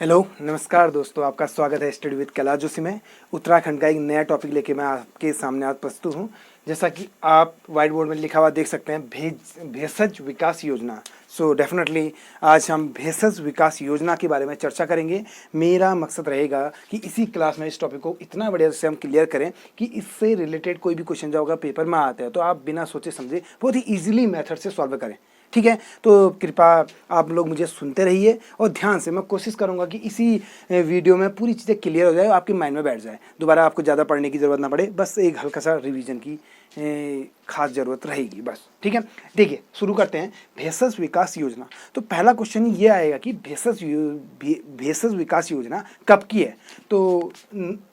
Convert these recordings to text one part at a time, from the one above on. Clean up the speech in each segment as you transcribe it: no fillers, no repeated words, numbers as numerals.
Hello नमस्कार दोस्तों, आपका स्वागत है स्टडी विद कैलाश जोशी में। उत्तराखंड का एक नया टॉपिक लेके मैं आपके सामने आज प्रस्तुत हूँ। जैसा कि आप व्हाइट बोर्ड में लिखा हुआ देख सकते हैं, भेषज विकास योजना। सो डेफिनेटली आज हम भेषज विकास योजना के बारे में चर्चा करेंगे। मेरा मकसद रहेगा कि इसी क्लास में इस टॉपिक को इतना बढ़िया से हम क्लियर करें कि इससे रिलेटेड कोई भी क्वेश्चन जो होगा पेपर में आता है तो आप बिना सोचे समझे बहुत ही ईजिली मेथड से सॉल्व करें। ठीक है, तो कृपया आप लोग मुझे सुनते रहिए और ध्यान से। मैं कोशिश करूंगा कि इसी वीडियो में पूरी चीज़ें क्लियर हो जाए, आपके माइंड में बैठ जाए, दोबारा आपको ज़्यादा पढ़ने की ज़रूरत ना पड़े, बस एक हल्का सा रिवीजन की खास ज़रूरत रहेगी बस। ठीक है, देखिए शुरू करते हैं। भेषज विकास योजना। तो पहला क्वेश्चन ये आएगा कि भेषज विकास योजना कब की है। तो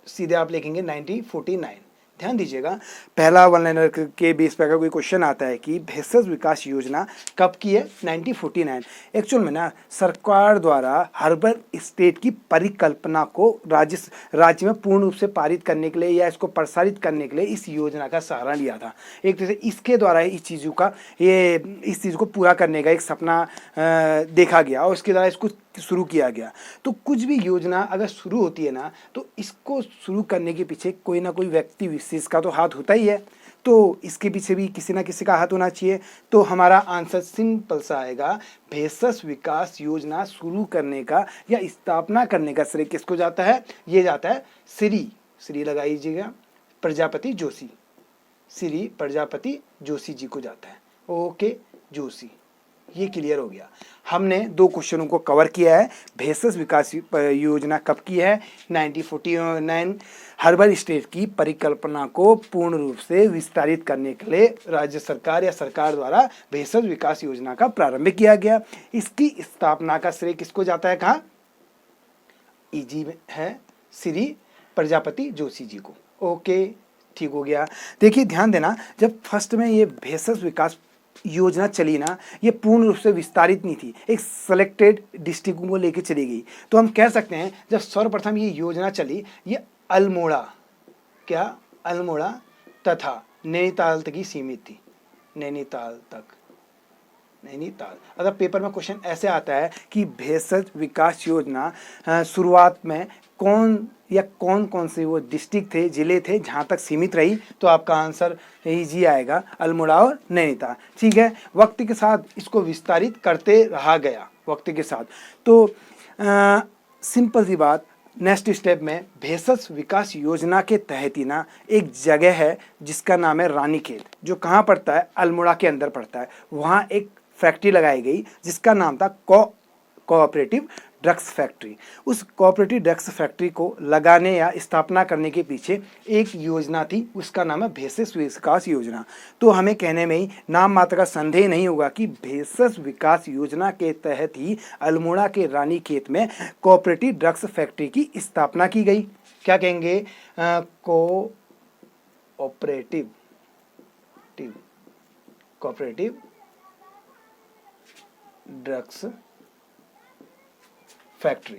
सीधे आप लिखेंगे 1949। ध्यान दीजिएगा, पहला वन लाइनर के बेस पर अगर कोई क्वेश्चन आता है कि भेषज विकास योजना कब की है, 1949। एक्चुअल में ना सरकार द्वारा हर्बल स्टेट की परिकल्पना को राज्य में पूर्ण रूप से पारित करने के लिए या इसको प्रसारित करने के लिए इस योजना का सहारा लिया था। एक तरह से इसके द्वारा इस चीज़ को पूरा करने का एक सपना देखा गया और इसके द्वारा इसको शुरू किया गया। तो कुछ भी योजना अगर शुरू होती है ना, तो इसको शुरू करने के पीछे कोई ना कोई व्यक्ति विशेष का तो हाथ होता ही है, तो इसके पीछे भी किसी ना किसी का हाथ होना चाहिए। तो हमारा आंसर सिंपल सा आएगा, भेषज विकास योजना शुरू करने का या स्थापना करने का श्रेय किसको जाता है? ये जाता है श्री लगाइएगा प्रजापति जोशी, श्री प्रजापति जोशी जी को जाता है। ओके जोशी, ये क्लियर हो गया। हमने दो क्वेश्चनों को कवर किया है। भेषज विकास योजना कब की है? 1949। हर्बल स्टेट की परिकल्पना को पूर्ण रूप से विस्तारित करने के लिए राज्य सरकार या सरकार द्वारा भेषज विकास योजना का प्रारंभ किया गया। इसकी स्थापना का श्रेय किसको जाता है? कहाँ? इजी है, श्री प्रजापति जोशी जी को। ओके, ठीक हो गया। देखिए ध्यान देना, जब फर्स्ट में ये भेषज विकास योजना चली ना, ये पूर्ण रूप से विस्तारित नहीं थी, एक सेलेक्टेड डिस्ट्रिक्ट को लेके चली गई। तो हम कह सकते हैं जब सर्वप्रथम ये योजना चली, ये अल्मोड़ा तथा नैनीताल तक ही सीमित थी। नैनीताल। अगर पेपर में क्वेश्चन ऐसे आता है कि भेषज विकास योजना शुरुआत में कौन से वो डिस्ट्रिक्ट थे, जिले थे जहाँ तक सीमित रही, तो आपका आंसर इजी आएगा, अल्मोड़ा और नैनीताल। ठीक है, वक्त के साथ इसको विस्तारित करते रहा गया, वक्त के साथ। तो सिंपल सी बात, नेक्स्ट स्टेप में भेषज विकास योजना के तहत ही ना एक जगह है जिसका नाम है रानीखेत, जो कहाँ पड़ता है? अल्मोड़ा के अंदर पड़ता है। वहाँ एक फैक्ट्री लगाई गई जिसका नाम था कोऑपरेटिव ड्रग्स फैक्ट्री। उस कोऑपरेटिव ड्रग्स फैक्ट्री को लगाने या स्थापना करने के पीछे एक योजना थी, उसका नाम है भेषज विकास योजना। तो हमें कहने में ही नाम मात्र का संदेह नहीं होगा कि भेषज विकास योजना के तहत ही अल्मोड़ा के रानीखेत में कोऑपरेटिव ड्रग्स फैक्ट्री की स्थापना की गई। क्या कहेंगे? Cooperative drugs factory.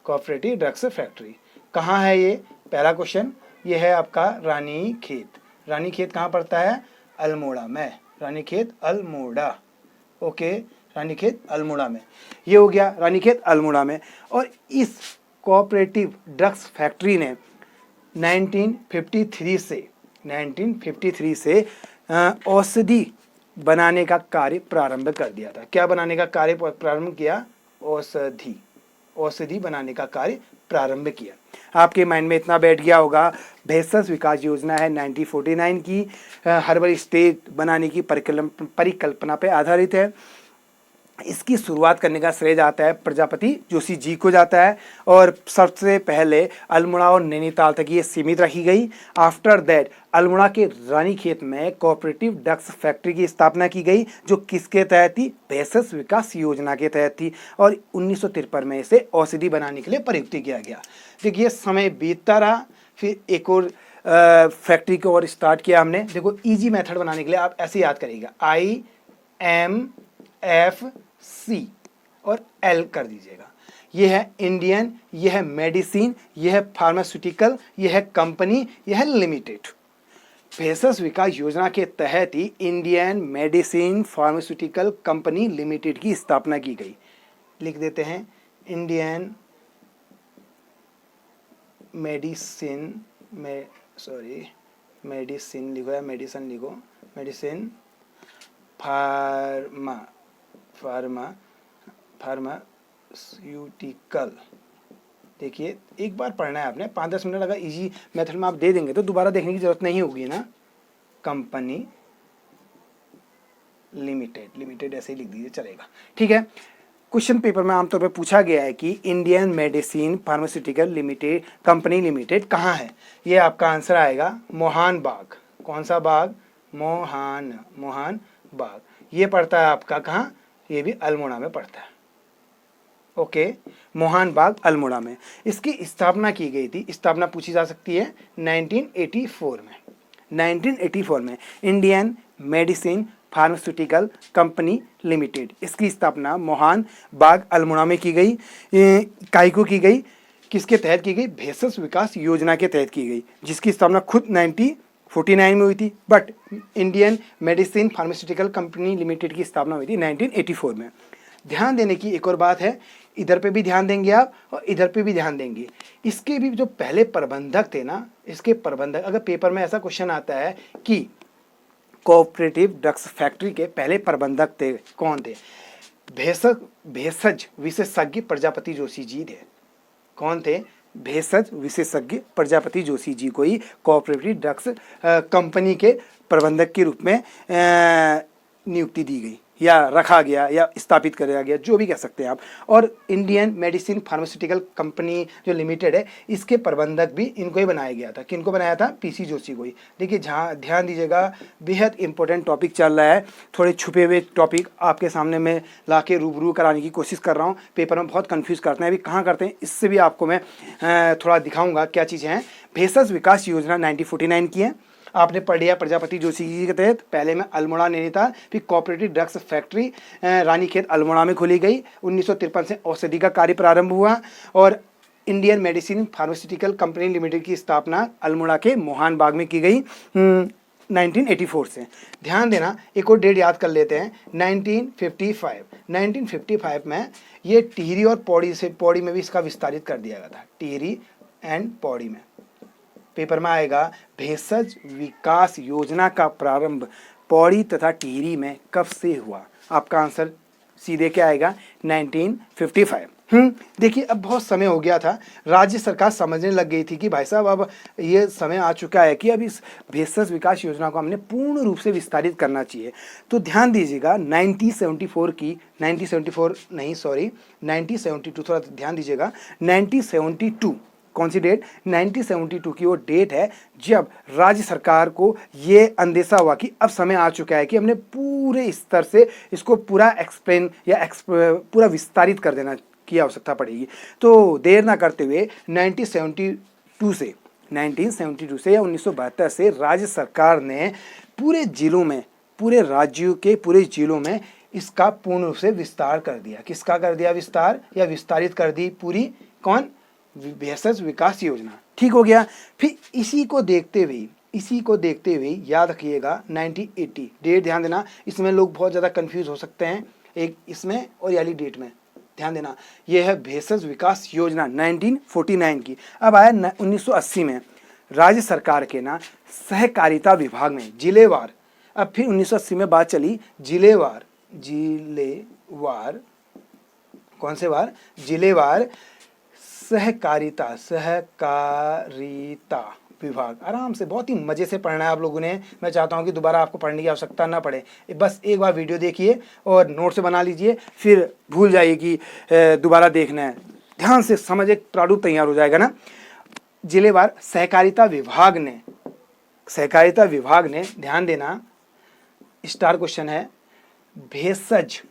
Cooperative drugs factory कहाँ है ये? पहला क्वेश्चन ये है आपका रानीखेत। रानीखेत कहाँ पड़ता है? अल्मोड़ा में। रानीखेत अल्मोड़ा। ओके, रानीखेत अल्मोड़ा में। ये हो गया रानीखेत अल्मोड़ा में। और इस कोऑपरेटिव ड्रग्स फैक्ट्री ने 1953 से औषधि बनाने का कार्य प्रारंभ कर दिया था। क्या बनाने का कार्य प्रारंभ किया? औषधि बनाने का कार्य प्रारंभ किया। आपके माइंड में इतना बैठ गया होगा, भेषज विकास योजना है 1949 की, हर्बल स्टेट बनाने की परिकल्पना पे आधारित है। इसकी शुरुआत करने का श्रेय जाता है प्रजापति जोशी जी को जाता है, और सबसे पहले अल्मोड़ा और नैनीताल तक ये सीमित रखी गई। आफ्टर दैट अल्मोड़ा के रानीखेत में कोऑपरेटिव ड्रग्स फैक्ट्री की स्थापना की गई, जो किसके तहत थी? भेषज विकास योजना के तहत थी, और 1953 में इसे औषधि बनाने के लिए प्रयुक्त किया गया। देखिए समय बीतता रहा, फिर एक और फैक्ट्री को और स्टार्ट किया हमने। देखो इजी मेथड बनाने के लिए आप ऐसे याद करिएगा, IMFC और L कर दीजिएगा। ये है इंडियन, ये है मेडिसिन, ये है फार्मास्यूटिकल, ये है कंपनी, ये है लिमिटेड। भेषज विकास योजना के तहत ही Indian medicine pharmaceutical company limited की स्थापना की गई। लिख देते हैं इंडियन मेडिसिन मेडिसिन लिखो या मेडिसिन लिखो, मेडिसिन फार्मास्यूटिकल। देखिए एक बार पढ़ना है आपने, 5-10 मिनट अगर इजी मेथड में आप दे देंगे तो दोबारा देखने की जरूरत नहीं होगी ना। कंपनी लिमिटेड ऐसे ही लिख दीजिए चलेगा, ठीक है। क्वेश्चन पेपर में आमतौर पर पूछा गया है कि Indian medicine pharmaceutical limited company limited कहाँ है। ये आपका आंसर आएगा मोहन बाग। कौन सा बाग? मोहन बाग। ये पड़ता है आपका कहाँ? ये भी अल्मोड़ा में पड़ता है। ओके, मोहन बाग अल्मोड़ा में। इसकी स्थापना की गई थी, स्थापना पूछी जा सकती है 1984 में। 1984 में Indian medicine pharmaceutical company limited, इसकी स्थापना मोहन बाग अल्मोड़ा में की गई। काइको की गई, किसके तहत की गई? भेषज विकास योजना के तहत की गई, जिसकी स्थापना खुद 1949 में हुई थी, but Indian medicine pharmaceutical company limited की स्थापना हुई थी 1984 में। ध्यान देने की एक और बात है, इधर पे भी ध्यान देंगे आप और इधर पे भी ध्यान देंगे। इसके भी जो पहले प्रबंधक थे ना, इसके प्रबंधक, अगर पेपर में ऐसा क्वेश्चन आता है कि कोऑपरेटिव ड्रग्स फैक्ट्री के पहले प्रबंधक थे, कौन थे? भेषज विशेषज्ञ प्रजापति जोशी जी थे। कौन थे? भेषज विशेषज्ञ प्रजापति जोशी जी को ही कोऑपरेटिव ड्रग्स कंपनी के प्रबंधक के रूप में नियुक्ति दी गई या रखा गया या स्थापित कराया गया, जो भी कह सकते हैं आप। और इंडियन मेडिसिन फार्मास्यूटिकल कंपनी जो लिमिटेड है, इसके प्रबंधक भी इनको ही बनाया गया था। किनको बनाया था? पीसी जोशी को ही। देखिए जहाँ ध्यान दीजिएगा, बेहद इंपॉर्टेंट टॉपिक चल रहा है। थोड़े छुपे हुए टॉपिक आपके सामने मैं ला के रूबरू कराने की कोशिश कर रहा हूँ। पेपर में बहुत कन्फ्यूज़ करते हैं, अभी कहाँ करते हैं, इससे भी आपको मैं थोड़ा दिखाऊँगा क्या चीज़ें हैं। भेषज विकास योजना 1949 की है, आपने पढ़ लिया प्रजापति जोशी जी के तहत। पहले में अल्मोड़ा नैनीताल, फिर cooperative drugs factory Ranikhet Almora में खोली गई। 1953 से औषधि का कार्य प्रारंभ हुआ और Indian medicine pharmaceutical company limited की स्थापना अल्मोड़ा के मोहन बाग में की गई 1984 से। ध्यान देना, एक और डेट याद कर लेते हैं, 1955। 1955 में ये टिहरी और पौड़ी में भी इसका विस्तारित कर दिया गया था। टिहरी एंड पौड़ी में पेपर में आएगा भेषज विकास योजना का प्रारंभ पौड़ी तथा टिहरी में कब से हुआ। आपका आंसर सीधे क्या आएगा? 1955। देखिए अब बहुत समय हो गया था, राज्य सरकार समझने लग गई थी कि भाई साहब अब ये समय आ चुका है कि अब इस भेषज विकास योजना को हमने पूर्ण रूप से विस्तारित करना चाहिए। तो ध्यान दीजिएगा 1972 थोड़ा ध्यान दीजिएगा। 1972 कौन सी डेट? 1972 की वो डेट है जब राज्य सरकार को ये अंदेशा हुआ कि अब समय आ चुका है कि हमने पूरे स्तर से इसको पूरा एक्सप्लेन या पूरा विस्तारित कर देना की आवश्यकता पड़ेगी। तो देर ना करते हुए 1972 से या 1972 से राज्य सरकार ने पूरे जिलों में, पूरे राज्यों के पूरे जिलों में इसका पूर्ण रूप से विस्तार कर दिया। किसका कर दिया विस्तार या विस्तारित कर दी पूरी? कौन? भेषज विकास योजना। ठीक हो गया। फिर इसी को देखते हुए याद रखिएगा 1980 डेट ध्यान देना, इसमें लोग बहुत ज़्यादा कंफ्यूज हो सकते हैं, एक इसमें और याली डेट में ध्यान देना। यह है भेषज विकास योजना 1949 की। अब आया 1980 में राज्य सरकार के ना सहकारिता विभाग में जिलेवार, अब फिर 1980 में बात चली जिलेवार, कौन से वार? जिलेवार सहकारिता विभाग। आराम से बहुत ही मज़े से पढ़ना है आप लोगों ने। मैं चाहता हूं कि दोबारा आपको पढ़ने की आवश्यकता ना पड़े, बस एक बार वीडियो देखिए और नोट से बना लीजिए, फिर भूल जाइए कि दोबारा देखना है। ध्यान से समझ, एक प्रारूप तैयार हो जाएगा ना। जिलेवार सहकारिता विभाग ने ध्यान देना, स्टार क्वेश्चन है, भेषज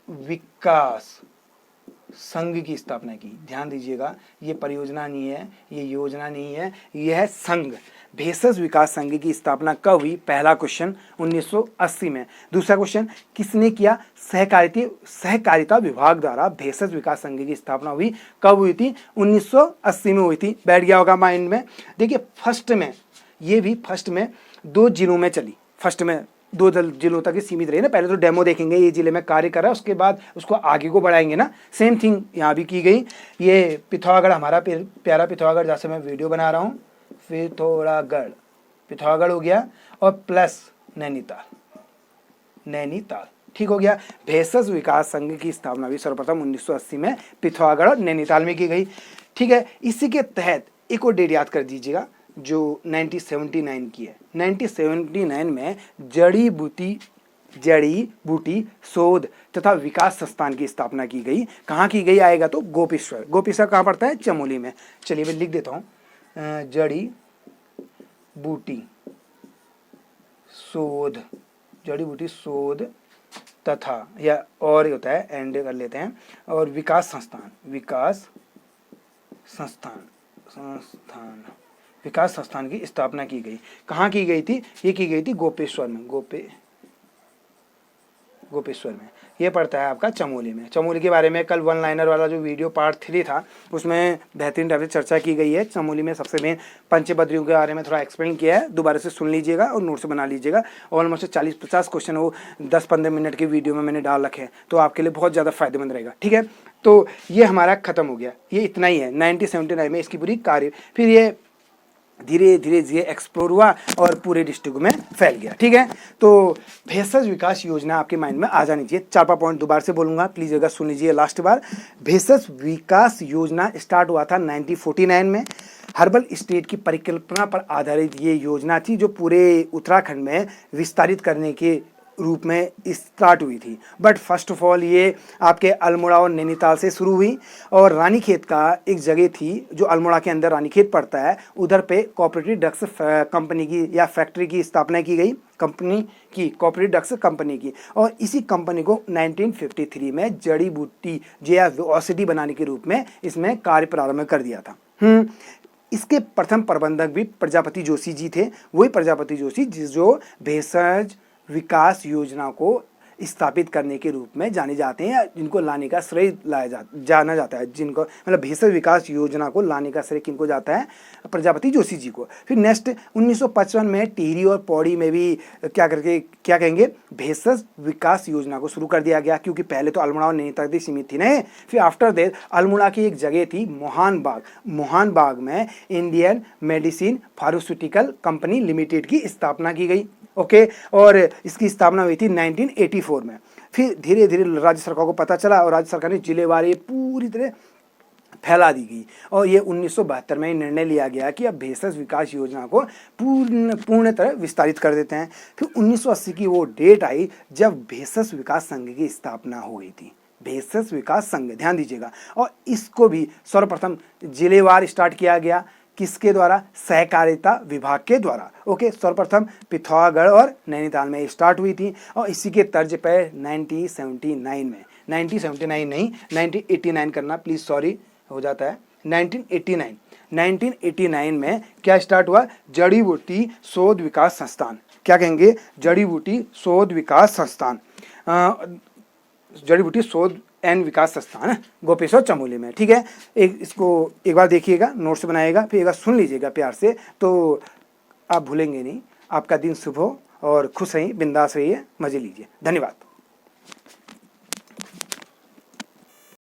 विकास संघ की स्थापना की। ध्यान दीजिएगा, ये परियोजना नहीं है, ये योजना नहीं है, यह है संघ। भेषज विकास संघ की स्थापना कब हुई? पहला क्वेश्चन 1980 में। दूसरा क्वेश्चन, किसने किया? सहकारिता विभाग द्वारा भेषज विकास संघ की स्थापना हुई। कब हुई थी? 1980 में हुई थी। बैठ गया होगा माइंड में। देखिए फर्स्ट में 2 जिलों में चली। फर्स्ट में 2 जिलों तक ही सीमित रही ना। पहले तो डेमो देखेंगे, ये जिले में कार्य कर रहा है, उसके बाद उसको आगे को बढ़ाएंगे ना। सेम थिंग यहाँ भी की गई। ये पिथौरागढ़, हमारा प्यारा पिथौरागढ़, जैसे मैं वीडियो बना रहा हूँ, पिथौरागढ़ हो गया, और प्लस नैनीताल, ठीक हो गया। भेषज विकास संघ की स्थापना भी सर्वप्रथम 1980 में पिथौरागढ़ और नैनीताल में की गई, ठीक है। इसी के तहत एक और डेट याद कर दीजिएगा जो 1979 की है। 1979 में जड़ी बूटी शोध तथा विकास संस्थान की स्थापना की गई। कहाँ की गई आएगा तो गोपेश्वर कहाँ पड़ता है, चमोली में। चलिए मैं लिख देता हूँ, जड़ी बूटी शोध तथा, या और होता है एंड कर लेते हैं, और विकास संस्थान की स्थापना की गई। कहाँ की गई थी, ये की गई थी गोपेश्वर में, गोपेश्वर में। ये पड़ता है आपका चमोली में। चमोली के बारे में कल वन लाइनर वाला जो वीडियो पार्ट 3 था उसमें बेहतरीन ढंग से चर्चा की गई है। चमोली में सबसे मेन पंचबद्रियों के बारे में थोड़ा एक्सप्लेन किया है, दोबारा से सुन लीजिएगा और नोट्स बना लीजिएगा। ऑलमोस्ट 40-50 क्वेश्चन वो 10-15 मिनट की वीडियो में मैंने डाल रखे हैं, तो आपके लिए बहुत ज़्यादा फायदेमंद रहेगा, ठीक है। तो ये हमारा खत्म हो गया, ये इतना ही है 1979 में इसकी पूरी कार्य। फिर ये धीरे धीरे एक्सप्लोर हुआ और पूरे डिस्ट्रिक्ट में फैल गया, ठीक है। तो भेषज विकास योजना आपके माइंड में आ जानी चाहिए। 4-5 पॉइंट दोबारा से बोलूंगा, प्लीज अगर सुन लीजिए लास्ट बार। भेषज विकास योजना स्टार्ट हुआ था 1949 में। हर्बल स्टेट की परिकल्पना पर आधारित ये योजना थी जो पूरे उत्तराखंड में विस्तारित करने के रूप में स्टार्ट हुई थी। बट फर्स्ट ऑफ ऑल ये आपके अल्मोड़ा और नैनीताल से शुरू हुई, और रानीखेत का एक जगह थी जो अल्मोड़ा के अंदर रानीखेत पड़ता है, उधर पे कोऑपरेटिव ड्रग्स कंपनी की या फैक्ट्री की स्थापना की गई, कोऑपरेटिव ड्रग्स कंपनी की। और इसी कंपनी को 1953 में जड़ी बूटी या औषधि बनाने के रूप में इसमें कार्य प्रारंभ कर दिया था। इसके प्रथम प्रबंधक भी प्रजापति जोशी जी थे, वही प्रजापति जोशी जो भेषज विकास योजना को स्थापित करने के रूप में जाने जाते हैं, जिनको लाने का श्रेय जाना जाता है, जिनको मतलब भेषज विकास योजना को लाने का श्रेय किनको जाता है, प्रजापति जोशी जी को। फिर नेक्स्ट 1955 में टिहरी और पौड़ी में भी क्या कहेंगे भेषज विकास योजना को शुरू कर दिया गया, क्योंकि पहले तो अल्मोड़ा और नैनीताल तक सीमित थी ना। फिर आफ्टर दैट अल्मोड़ा की एक जगह थी मोहन बाग में Indian medicine pharmaceutical company limited की स्थापना की गई, ओके। और इसकी स्थापना हुई थी 1984 में। फिर धीरे धीरे राज्य सरकार को पता चला और राज्य सरकार ने जिलेवार पूरी तरह फैला दी गई, और ये 1972 में निर्णय लिया गया कि अब भेषज विकास योजना को पूर्ण तरह विस्तारित कर देते हैं। फिर 1980 की वो डेट आई जब भेषज विकास संघ की स्थापना हो गई थी, भेषज विकास संघ, ध्यान दीजिएगा। और इसको भी सर्वप्रथम जिलेवार स्टार्ट किया गया, किसके द्वारा, सहकारिता विभाग के द्वारा, ओके। सर्वप्रथम पिथौरागढ़ और नैनीताल में स्टार्ट हुई थी, और इसी के तर्ज पर 1989 करना प्लीज, सॉरी हो जाता है 1989 में क्या स्टार्ट हुआ, जड़ी बूटी शोध विकास संस्थान। क्या कहेंगे, जड़ी बूटी शोध विकास संस्थान, जड़ी बूटी शोध एंड विकास संस्थान गोपेश्वर चमोली में, ठीक है। इसको एक बार देखिएगा, नोट्स बनाइएगा, फिर एक बार सुन लीजिएगा प्यार से, तो आप भूलेंगे नहीं। आपका दिन शुभ हो और खुश रहिए, बिंदास रहिए, मजे लीजिए। धन्यवाद।